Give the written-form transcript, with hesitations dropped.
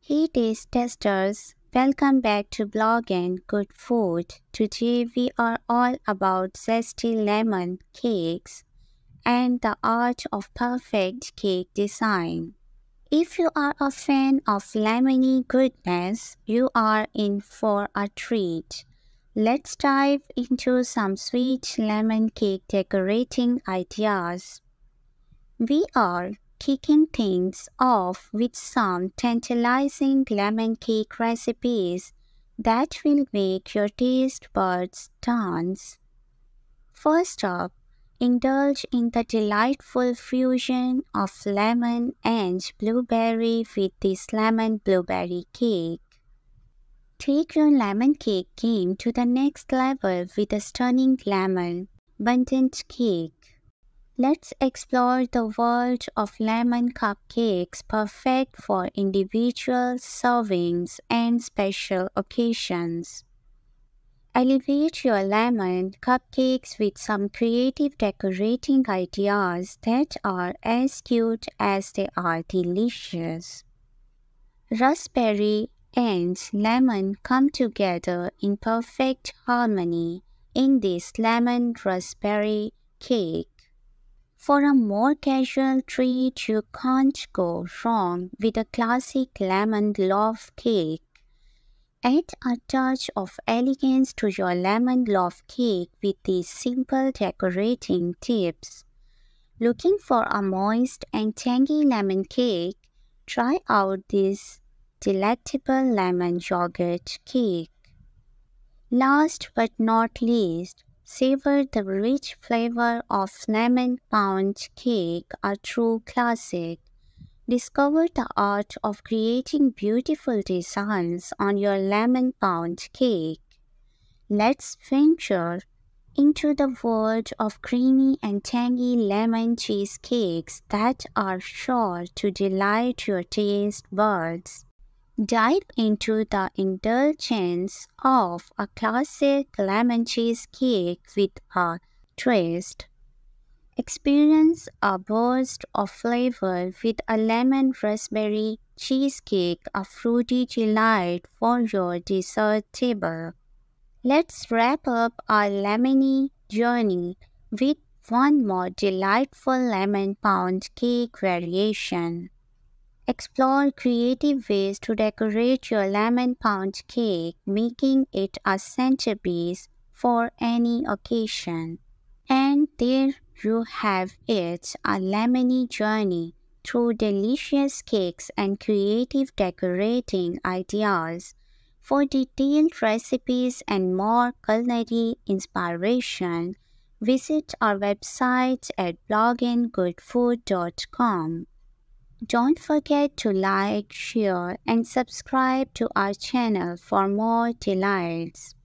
Hey taste testers, welcome back to Blog and Good Food. Today we are all about zesty lemon cakes and the art of perfect cake design. If you are a fan of lemony goodness, you are in for a treat. Let's dive into some sweet lemon cake decorating ideas. We are kicking things off with some tantalizing lemon cake recipes that will make your taste buds dance. First up, indulge in the delightful fusion of lemon and blueberry with this lemon blueberry cake. Take your lemon cake game to the next level with a stunning lemon abundant cake. Let's explore the world of lemon cupcakes, perfect for individual servings and special occasions. Elevate your lemon cupcakes with some creative decorating ideas that are as cute as they are delicious. Raspberry and lemon come together in perfect harmony in this lemon raspberry cake. For a more casual treat, you can't go wrong with a classic lemon loaf cake. Add a touch of elegance to your lemon loaf cake with these simple decorating tips. Looking for a moist and tangy lemon cake? Try out this delectable lemon yogurt cake. Last but not least, savor the rich flavor of lemon pound cake, a true classic. Discover the art of creating beautiful designs on your lemon pound cake. Let's venture into the world of creamy and tangy lemon cheesecakes that are sure to delight your taste buds. Dive into the indulgence of a classic lemon cheesecake with a twist. Experience a burst of flavor with a lemon raspberry cheesecake, a fruity delight for your dessert table. Let's wrap up our lemony journey with one more delightful lemon pound cake variation. Explore creative ways to decorate your lemon pound cake, making it a centerpiece for any occasion. And there you have it, a lemony journey through delicious cakes and creative decorating ideas. For detailed recipes and more culinary inspiration, visit our website at blogandgoodfood.com. Don't forget to like, share, and subscribe to our channel for more delights.